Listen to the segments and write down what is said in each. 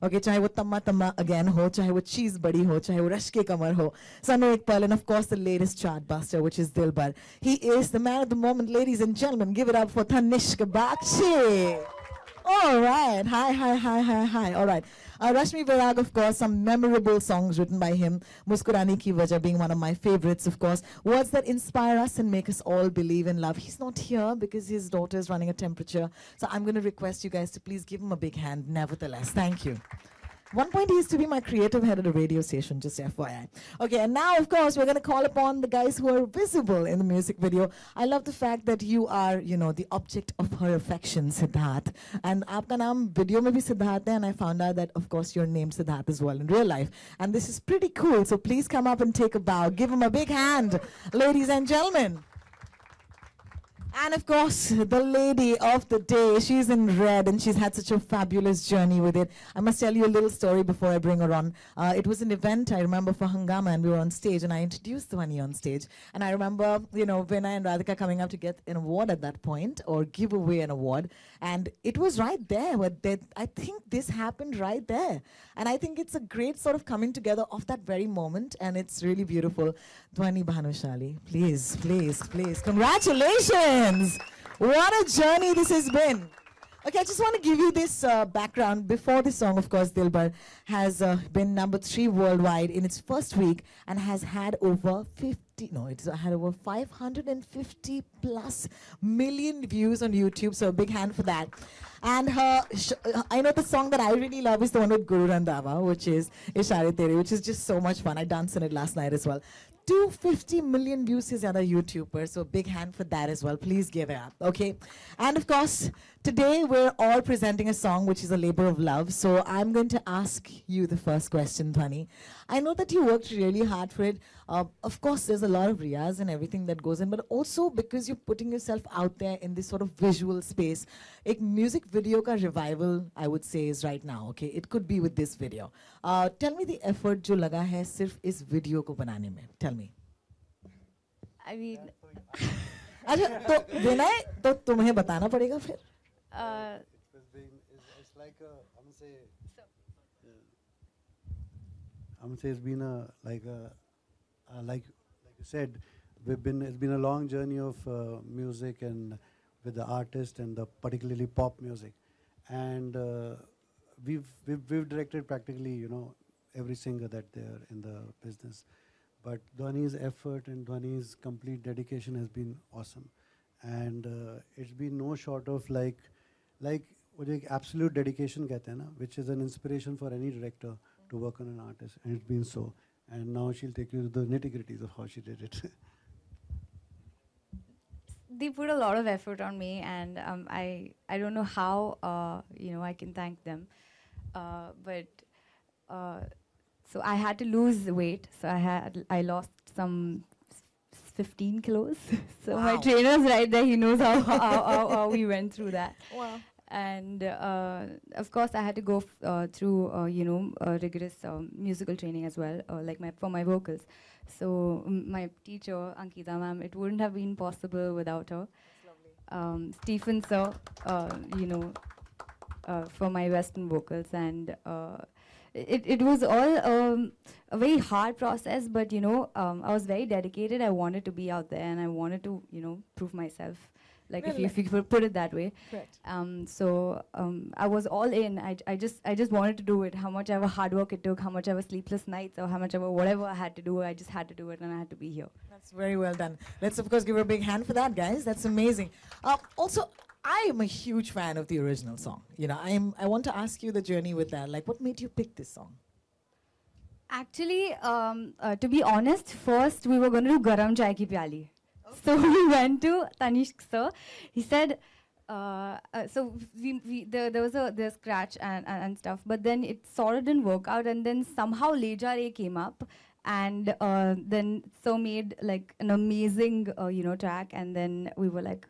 Okay, चाहे वो तम्मा तम्मा again हो, चाहे वो चीज बड़ी हो, चाहे वो रश के कमर हो. Sanu ek pal, and of course the latest chart buster, which is Dilbar. He is the man of the moment, ladies and gentlemen. Give it up for Tanishq Bakshi. All right. Hi. All right. Rashmi Virag, of course, some memorable songs written by him. Muskurani Ki Wajah being one of my favorites, of course. Words that inspire us and make us all believe in love. He's not here because his daughter is running a temperature. So I'm going to request you guys to please give him a big hand, nevertheless. Thank you. One point he used to be my creative head at a radio station, just FYI. Okay, and now, of course, we're going to call upon the guys who are visible in the music video. I love the fact that you are, you know, the object of her affection, Siddharth. And aapka naam video mein bhi Siddharth hai, and I found out that, of course, your name Siddharth as well in real life. And this is pretty cool, so please come up and take a bow. Give him a big hand, ladies and gentlemen. And of course, the lady of the day, she's in red and she's had such a fabulous journey with it. I must tell you a little story before I bring her on. It was an event, I remember, for Hangama, and we were on stage, and I introduced Dhvani on stage. And I remember, you know, Vinay and Radhika coming up to get an award at that point, or give away an award. And it was right there. I think this happened right there. And I think it's a great sort of coming together of that very moment, and it's really beautiful. Dhvani, Bhanushali, please. Congratulations! What a journey this has been. Okay, I just want to give you this background. Before this song, of course, Dilbar has been #3 worldwide in its first week and has had over 550 plus million views on YouTube, so a big hand for that. And I know the song that I really love is the one with Guru Randhawa, which is Ishare Tere, which is just so much fun. I danced on it last night as well. 250 million views is other YouTuber, so big hand for that as well. Please give it up, okay? And of course, today we're all presenting a song which is a labor of love. So I'm going to ask you the first question, Dhvani. I know that you worked really hard for it. Of course, there's a lot of riyaz and everything that goes in, but also because you're putting yourself out there in this sort of visual space. A music video ka revival, I would say, is right now, okay? It could be with this video. Tell me the effort jo laga hai sirf is video ko banane mein. Tell me. I mean... अच्छा, तो विनय, तो तुम्हें बताना पड़ेगा फिर. It's like I'm say it's been like you said, it's been a long journey of music and with the artist and the particularly pop music, and we've directed practically, you know, every singer that they're in the business. But Dhvani's effort and Dhvani's complete dedication has been awesome, and it's been no short of like absolute dedication कहते हैं ना, which is an inspiration for any director to work on an artist, and it's been so. And now she'll take you to the nitty-gritties of how she did it. They put a lot of effort on me, and I don't know how you know, I can thank them, but. So I had to lose weight. So I lost some 15 kilos. So wow. My trainer's right there. He knows how we went through that. Wow. And of course, I had to go through you know, rigorous musical training as well, like for my vocals. So my teacher Ankita ma'am, it wouldn't have been possible without her. That's lovely. Stephen sir, you know, for my Western vocals, and. It was all a very hard process, but you know, I was very dedicated. I wanted to be out there, and I wanted to, you know, prove myself. Like really? if you put it that way. Correct. So I was all in. I just wanted to do it. How much ever hard work it took, how much ever sleepless nights, or how much ever whatever I had to do, I just had to do it, and I had to be here. That's very well done. Let's of course give her a big hand for that, guys. That's amazing. Also, I am a huge fan of the original song. You know, I want to ask you the journey with that. Like, what made you pick this song? Actually, to be honest, first we were going to do Garam Chai Ki Pyali. Okay. So we went to Tanishq sir. He said, so there was a scratch and stuff, but then it sort of didn't work out, and then somehow Leja came up, and then so made like an amazing you know, track, and then we were like,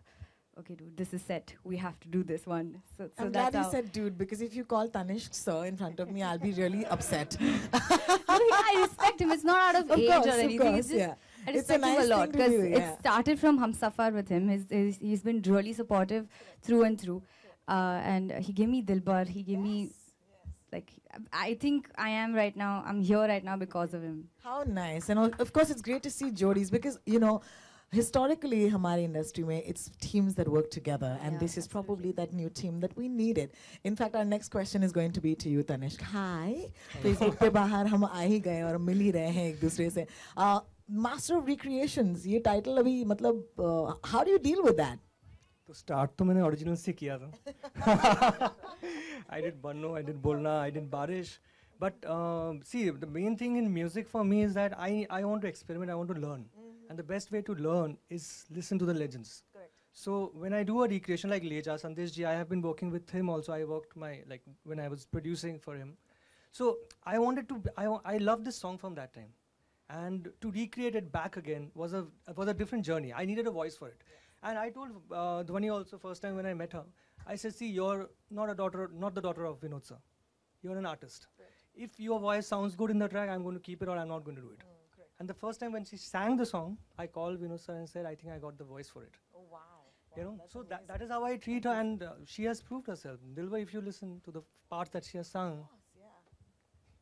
okay, dude, this is set. We have to do this one. So I'm glad you said dude, because if you call Tanishq sir in front of me, I'll be really upset. I respect him. It's not out of age or anything. Course, it's just, yeah. I respect him a lot because it started from Humsafar with him. He's been really supportive through and through. And he gave me Dilbar. He gave me like, I think I am right now, I'm here right now because of him. How nice. And of course, it's great to see Jodis because, you know, historically, Hamari industry mein, it's teams that work together. And Yeah, this is absolutely. probably that new team that we needed. In fact, our next question is going to be to you, Tanishq. Hi. Facebook pe bahar hum aa hi gaye aur mil hi rahe hain ek dusre se. Master of Recreations, ये title अभी मतलब, how do you deal with that? तो start तो मैंने original से किया था. I did Banno, I did Bolna, I did Barish. But see, the main thing in music for me is that I want to experiment, I want to learn. And the best way to learn is listen to the legends. Correct. So when I do a recreation like Leja, Sandesh ji, I have been working with him also. I worked like when I was producing for him. So I wanted to, I loved this song from that time. And to recreate it back again was a different journey. I needed a voice for it. And I told Dhvani also first time when I met her, I said, see, you're not the daughter of Vinod sir. You're an artist. Right. If your voice sounds good in the track, I'm going to keep it or I'm not going to do it. And the first time when she sang the song, I called Vinod sir and said, I think I got the voice for it. Oh, wow. You know, so that is how I treat her, and she has proved herself. Dilbar, if you listen to the parts that she has sung,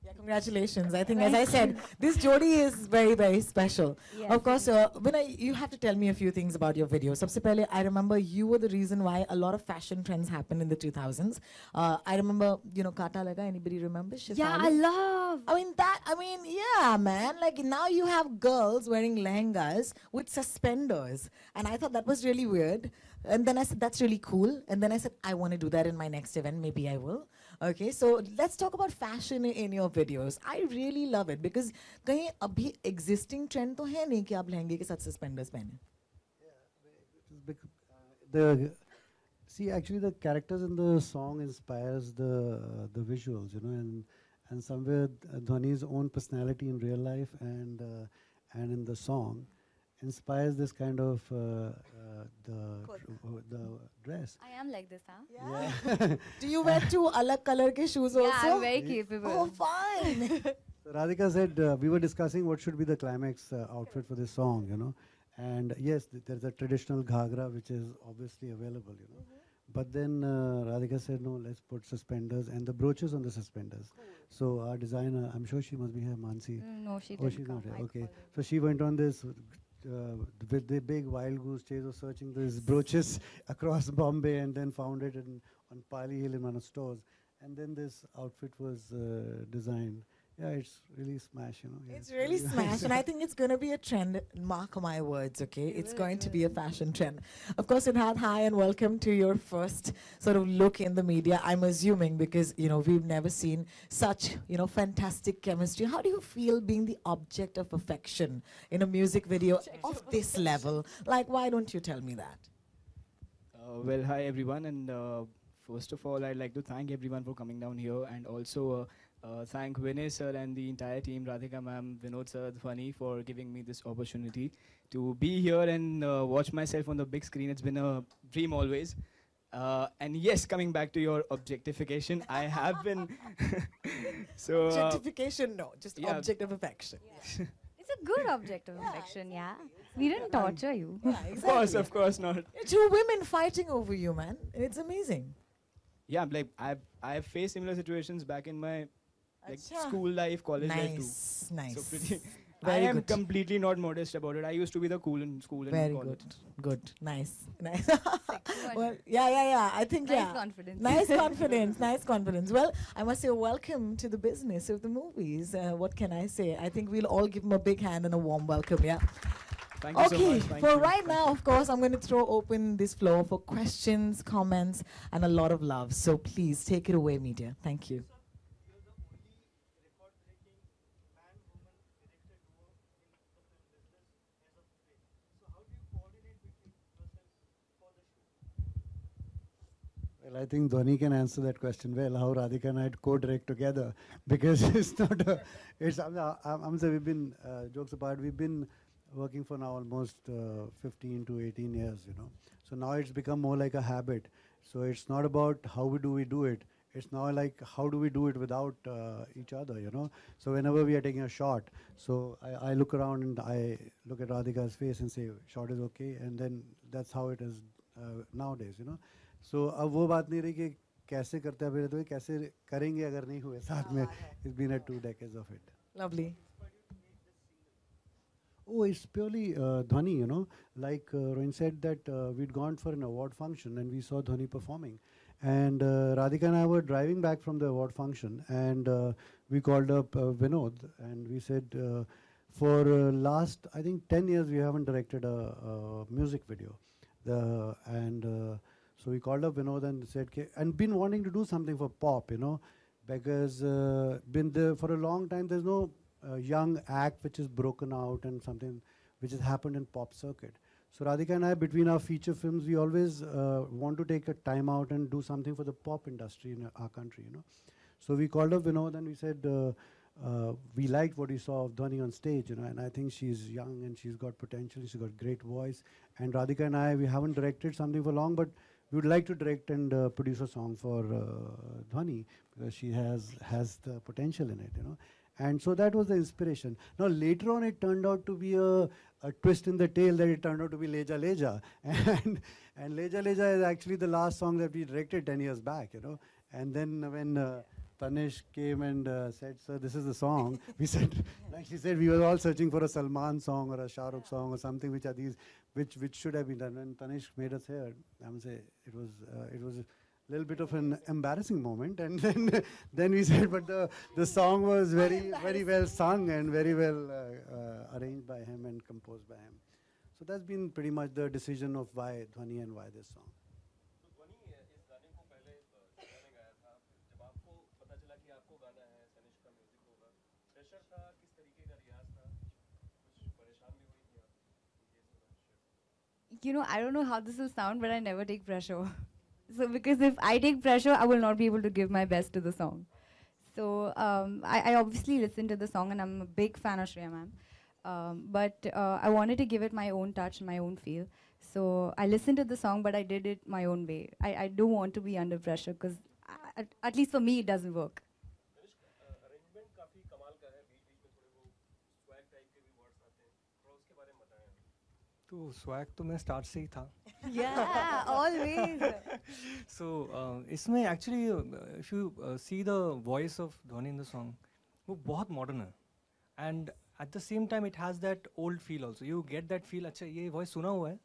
Yeah, congratulations. I think, as I said, this Jodi is very, very special. Yes. Of course, you have to tell me a few things about your video. Sabse pehle, I remember you were the reason why a lot of fashion trends happened in the 2000s. I remember, you know, Kata Laga. Anybody remember? Yeah, I love. I mean, yeah, man. Like now you have girls wearing lehengas with suspenders. And I thought that was really weird. And then I said, that's really cool. And then I said, I want to do that in my next event. Maybe I will. Okay, so let's talk about fashion in your videos. I really love it because कहीं अभी existing trend तो है नहीं कि आप लहंगे के साथ suspenders पहने. See, actually, the characters in the song inspires the visuals, you know, and somewhere Dhvani's own personality in real life and in the song inspires this kind of the dress. I am like this, huh? Yeah. Do you wear two alak color ke shoes also? Yeah, I'm very capable. Oh, fine. So Radhika said we were discussing what should be the climax outfit for this song, you know, and yes, there's a traditional ghagra which is obviously available, you know. But then Radhika said, no, let's put suspenders and the brooches on the suspenders. Cool. So our designer, I'm sure she must be here, Mansi. No, she Oh, didn't she's come. not here. I Okay. called her. So she went on this with the big wild goose chase of searching these brooches across Bombay and then found it on Pali Hill in one of the stores. And then this outfit was designed. Yeah, it's really smash, you know. Yeah, It's really smash, and I think it's going to be a trend. Mark my words, okay? It's going to be a fashion trend. Of course, Sidharth, hi and welcome to your first sort of look in the media. I'm assuming because, you know, we've never seen such, you know, fantastic chemistry. How do you feel being the object of affection in a music video of this level? Like, why don't you tell me that? Well, hi everyone, and first of all, I'd like to thank everyone for coming down here, and also thank Vinay sir and the entire team, Radhika ma'am, Vinod sir, Dhvani, for giving me this opportunity to be here and watch myself on the big screen. It's been a dream always. And yes, coming back to your objectification, I have been so Objectification, no, just yeah. object of affection. Yeah. It's a good object of affection, yeah. We didn't torture you. Yeah, exactly. of course not. Two women fighting over you, man. It's amazing. Yeah, like I've faced similar situations back in my like Acha. school life, college life too. Nice, nice. So pretty. Very I am good. completely not modest about it. I used to be the cool in school and Very college. good. Nice. one. Well, yeah. I think, Nice yeah. confidence. Nice confidence. Well, I must say welcome to the business of the movies. What can I say? I think we'll all give him a big hand and a warm welcome, yeah? Thank you so Okay, much. Thank for you. right now, of course, I'm going to throw open this floor for questions, comments, and a lot of love. So please take it away, media. Thank you. Well, I think Dhvani can answer that question well, how Radhika and I co-direct together, because it's not a, it's, I'm saying we've been, jokes apart, we've been working for now almost 15 to 18 years, you know. So now it's become more like a habit. So it's not about how we do it. It's now like how do we do it without each other, you know. So whenever we are taking a shot, so I look around and I look at Radhika's face and say, shot is okay, and then that's how it is nowadays, you know. So अब वो बात नहीं रही कि कैसे करते हैं अभी तो कैसे करेंगे अगर नहीं हुए साथ में. It's been a 2 decades of it. Lovely. Oh, it's purely Dhvani, you know. Like Rohin said that we'd gone for an award function and we saw Dhvani performing. And Radhika and I were driving back from the award function and we called up Vinod and we said, for last, I think 10 years, we haven't directed a music video. So we called up Vinod and said, and been wanting to do something for pop, you know, because been there for a long time, there's no young act which is broken out and something which has happened in pop circuit. So Radhika and I, between our feature films, we always want to take a time out and do something for the pop industry in our country, you know. So we called up Vinod and we said, we liked what we saw of Dhvani on stage, you know, and I think she's young and she's got potential, she's got great voice. And Radhika and I, we haven't directed something for long, but we would like to direct and produce a song for Dhvani because she has the potential in it, you know. And so that was the inspiration. Now later on it turned out to be a twist in the tail that it turned out to be Leja Leja. And Leja Leja is actually the last song that we directed 10 years back, you know. And then when Tanish came and said, sir, this is the song, we said, like she said, we were all searching for a Salman song or a Shah Rukh song or something which are these, which should have been done. When Tanish made us hear, I would say it was a little bit of an embarrassing moment, and then we said, but the song was very well sung and very well arranged by him and composed by him. So that's been pretty much the decision of why Dhvani and why this song. तो ध्वनि इस गाने को पहले गाने गाया था, जब आपको पता चला कि आपको गाना है, तनिष्क का म्यूजिक होगा, प्रेशर था, किस तरीके का रियाज था, कुछ परेशान भी हुई थी आप? You know, I don't know how this will sound, but I never take pressure. So because if I take pressure, I will not be able to give my best to the song. So I obviously listened to the song and I'm a big fan of Shreya ma'am. But I wanted to give it my own touch, my own feel. So I listened to the song, but I did it my own way. I don't want to be under pressure because at least for me, it doesn't work. Arrangement काफी कमाल का है, बीच बीच में थोड़े वो swag type के भी words आते हैं, थोड़ा उसके बारे में बताएं. तो स्वैग तो मैं स्टार्ट से ही था. Yeah, always. So इसमें actually if you see the voice of Dhvani in the song, वो बहुत modern है, and at the same time it has that old feel also. You get that feel, अच्छा ये voice सुना हुआ है,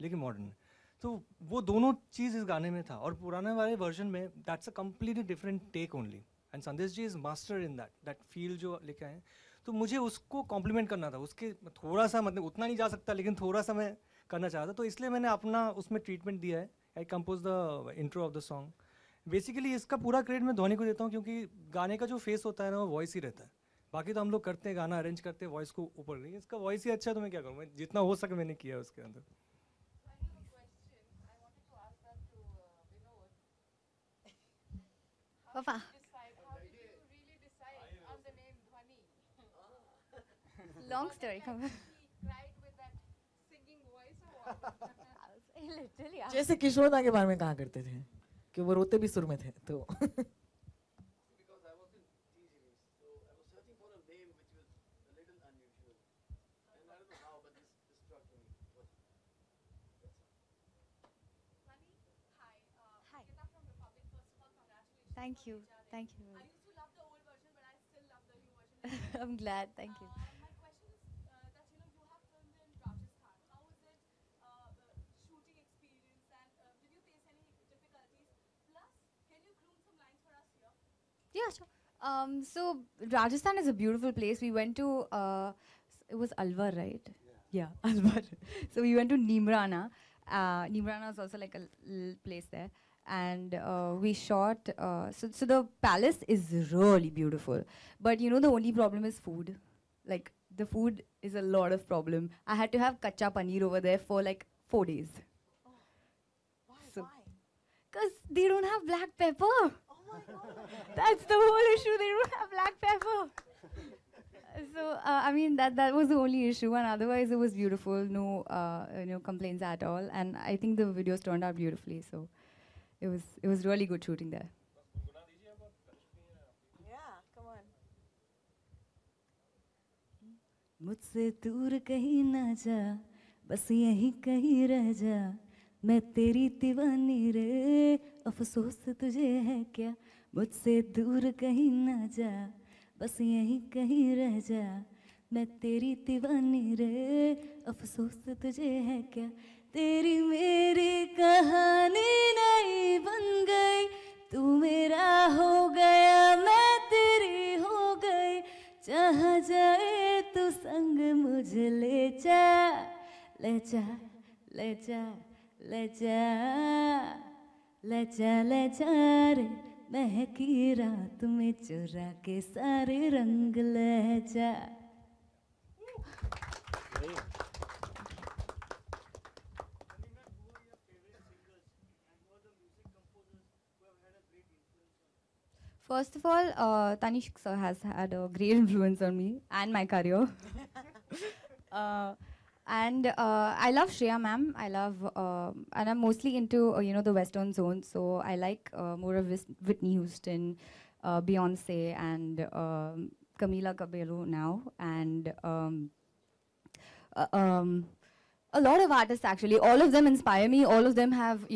लेकिन modern है. तो वो दोनों चीज़ इस गाने में था, और पुराने वाले version में that's a completely different take only. And Sandesh ji is master in that feel जो लेके आए. तो मुझे उसको कॉम्प्लीमेंट करना था, उसके थोड़ा सा, मतलब उतना नहीं जा सकता, लेकिन थोड़ा सा मैं करना चाहता, तो इसलिए मैंने अपना उसमें ट्रीटमेंट दिया है. आई compose the intro of the song. Basically इसका पूरा क्रेडिट मैं ध्वनि को देता हूँ, क्योंकि गाने का जो फेस होता है ना, वो वॉइस ही रहता है. बाकी तो हम लोग करते हैं, गाना अरेंज करते हैं, वॉइस को ऊपर नहीं. इसका वॉइस ही अच्छा है, तो मैं क्या करूँ, मैं जितना हो सके मैंने किया उसके अंदर. Papa. Long story. Come on. Literally. जैसे किशोरदा के बारे में कहा करते थे कि वो रोते भी सुर में थे, तो Thank you. Thank you. I used to love the old version, but I still love the new version. I'm glad. Thank you. My question is that you have filmed in Rajasthan. How was it shooting experience, and did you face any difficulties? Plus, can you croon some lines for us here? Yeah, sure. So Rajasthan is a beautiful place. We went to it was Alwar, right? Yeah, Alwar. So we went to Nimrana. Nimrana is also like a place there. And we shot, so the palace is really beautiful. But you know, the only problem is food. Like, the food is a lot of problem. I had to have kacha paneer over there for like 4 days. Oh. Why? So, because they don't have black pepper. Oh my God. That's the whole issue. They don't have black pepper. So, I mean, that was the only issue. And otherwise, it was beautiful. No, complaints at all. And I think the videos turned out beautifully. So. It was really good shooting there. Yeah, come on. मुझसे दूर कहीं ना जा, बस यहीं कहीं रह जा, मैं तेरी दीवानी रे, अफसोस तुझे है क्या, मुझसे दूर कहीं ना जा, बस यहीं कहीं रह जा। मैं तेरी दीवानी रे, अफसोस तुझे है क्या, तेरी मेरी कहानी नहीं बन गई, तू मेरा हो गया मैं तेरी हो गई, जहाँ जाए तू संग मुझे ले जा, ले जा, ले जा, ले जा, ले जा, ले जा रे, महकी रात में चुरा के सारे रंग ले जा। First of all, Tanishq sir has had a great influence on me and my career. And I love Shreya ma'am. I love, and I'm mostly into the Western zone. So I like more of Whitney Houston, Beyonce, and Camila Cabello now, and uh, um, a lot of artists actually. All of them inspire me. All of them have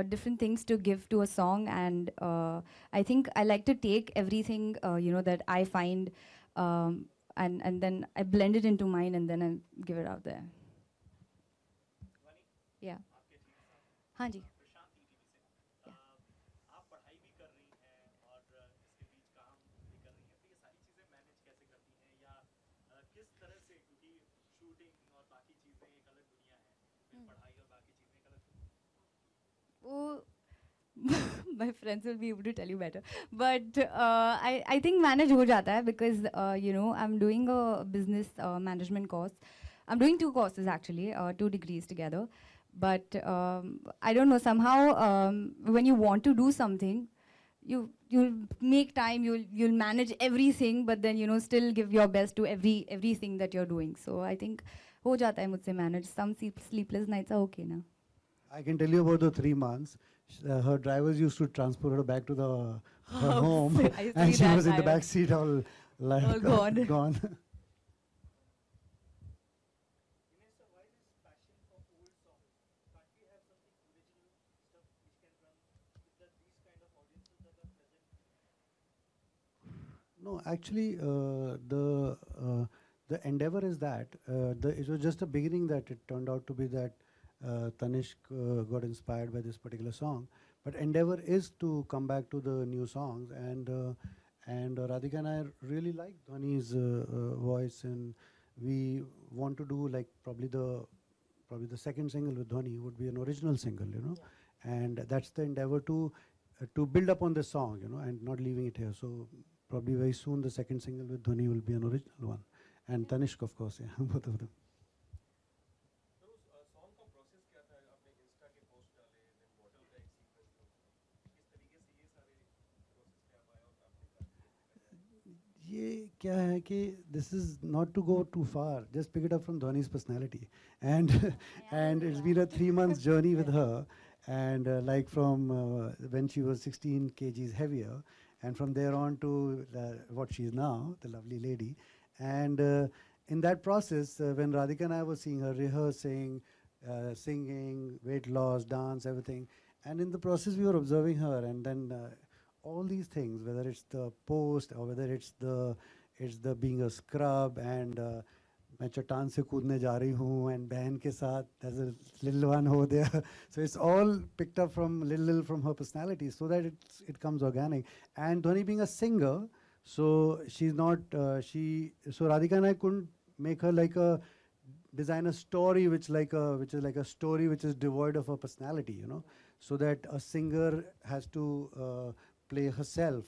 different things to give to a song, and I think I like to take everything that I find, and then I blend it into mine, and then I give it out there. Yeah. हाँ जी. Yeah. आप पढ़ाई भी कर रही हैं और इसके बीच काम भी कर रही हैं, तो ये सारी चीजें मैनेज कैसे करती हैं, या किस तरह से, क्योंकि शूटिंग और बाकी चीजें एक अलग दुनिया है, फिर पढ़ाई और बाकी चीजें एक अलग दुनिया। वो my friends will be able to tell you better, but I think manage हो जाता है, because I'm doing a business management course. I'm doing 2 courses actually, 2 degrees together. But I don't know, somehow when you want to do something, you'll make time, you'll manage everything, but then still give your best to everything that you're doing. So I think हो जाता है मुझसे manage. Some sleepless nights are okay now. I can tell you about the 3 months. Her drivers used to transport her back to her home, and she was in the back seat all like gone. gone. No, actually, the endeavor is that it was just a beginning that it turned out to be that Tanishq got inspired by this particular song. But endeavor is to come back to the new songs, and Radhika and I really like Dhvani's voice, and we want to do like probably the second single with Dhvani would be an original single, and that's the endeavor to build up on the song, and not leaving it here. So probably very soon the second single with Dhvani will be an original one, and Tanishq of course, yeah, both of them. तो उस song का process क्या था? आपने Insta के post डाले, then bottle का एक सीक्वेंस था उसका, किस तरीके से ये सारे प्रोसेस पे आप आए और आपने कहा ये क्या है कि this is not to go too far, just pick it up from Dhvani's personality, and and it's been a 3 months journey with her, and like from when she was 16 kgs heavier, and from there on to what she is now, the lovely lady. And in that process, when Radhika and I were seeing her rehearsing, singing, weight loss, dance, everything, and in the process we were observing her, and then all these things, whether it's the post or whether it's the being a scrub, and मैं चट्टान से कूदने जा रही हूँ, and बहन के साथ there's a little one over there. So it's all picked up from little from her personality, so that it comes organic. And Dhvani being a singer, so she's not so Radhika and I couldn't make her like a design a story which is like a story which is devoid of her personality, so that a singer has to play herself,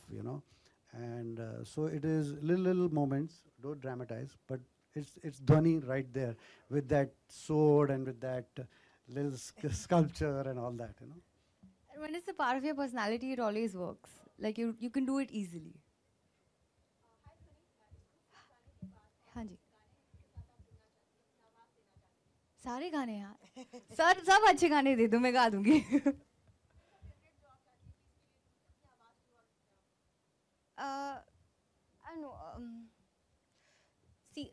and so it is little moments, don't dramatize, but it's Dhvani right there with that sword and with that little sculpture and all that, And when it's a part of your personality, it always works. Like you can do it easily. हाँ जी. सारे गाने यार. Sir सब अच्छे गाने दे दो, मैं गा दूंगी. I don't know. See,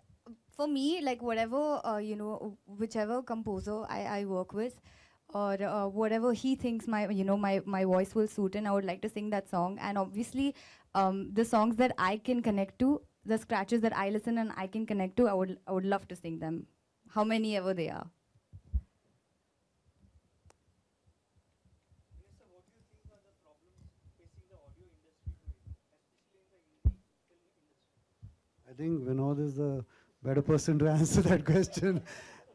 for me, like whatever, whichever composer I work with, or whatever he thinks my voice will suit in. I would like to sing that song, and obviously the songs that I can connect to, the scratches that I listen and I can connect to, I would love to sing them, how many ever they are. Yes, sir, what do you think are the problems facing the audio industry today, especially in the Hindi film industry? I think Vinod is the better person to answer that question.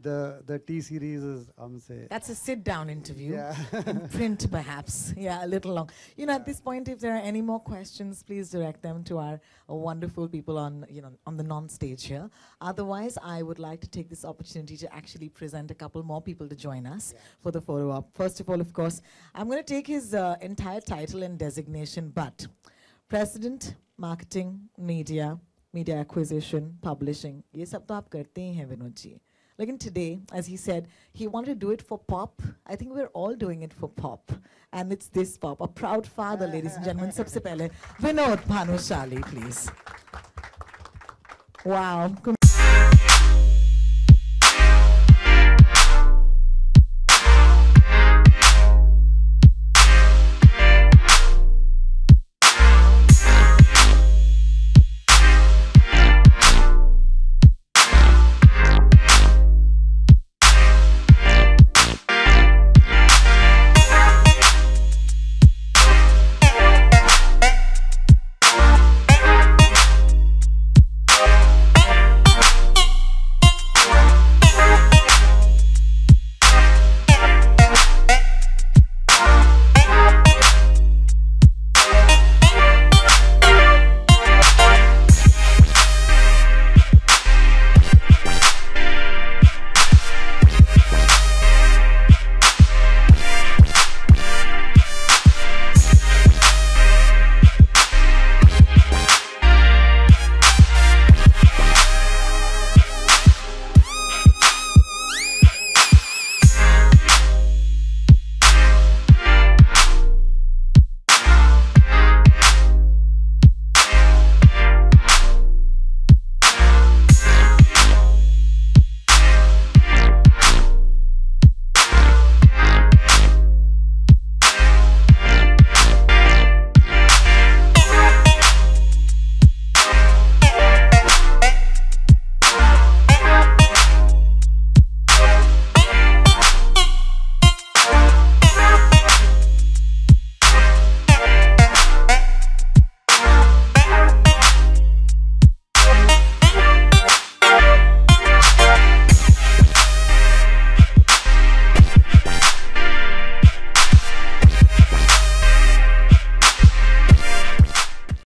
The T series is, say. That's a sit-down interview. Yeah. In print, perhaps. Yeah, a little long. You know, at this point, if there are any more questions, please direct them to our wonderful people on the non-stage here. Otherwise, I would like to take this opportunity to actually present a couple more people to join us for the photo op. First of all, of course, I'm going to take his entire title and designation, but President, Marketing, Media Acquisition, Publishing. ये सब तो आप करते ही हैं Vinod ji. Like in today, as he said, he wanted to do it for pop. I think we're all doing it for pop. And it's this pop. A proud father, ladies and gentlemen. Sabse pehle, Vinod Bhanushali, please. Wow.